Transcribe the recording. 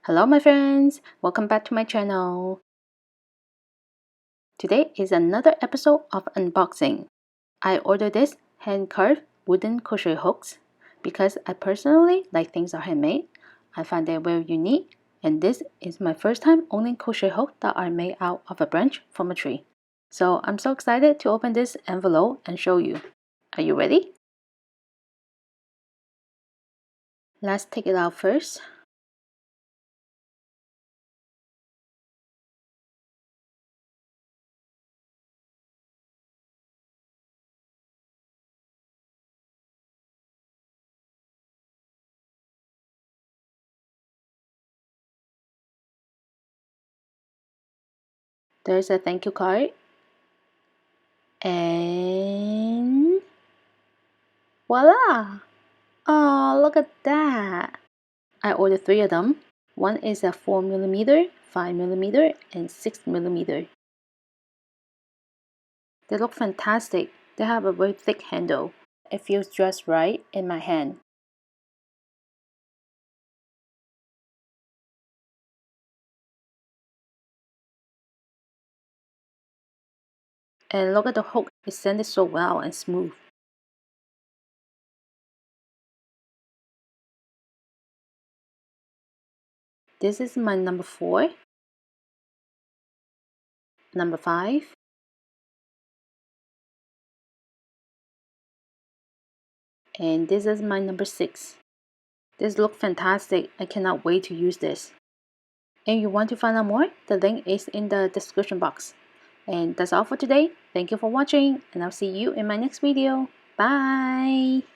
Hello my friends, welcome back to my channel. Today is another episode of unboxing. I ordered this hand-carved wooden crochet hooks because I personally like things are handmade. I find them very unique, and this is my first time owning crochet hooks that are made out of a branch from a tree. So I'm so excited to open this envelope and show you. Are you ready? Let's take it out first. There's a thank you card. And voila! Oh, look at that! I ordered 3 of them. One is a 4mm, 5mm, and 6mm. They look fantastic. They have a very thick handle. It feels just right in my hand. And look at the hook, it sanded so well and smooth. This is my number 4, number 5, and this is my number 6. This looks fantastic. I cannot wait to use this. If you want to find out more, the link is in the description box. And that's all for today. Thank you for watching, and I'll see you in my next video. Bye!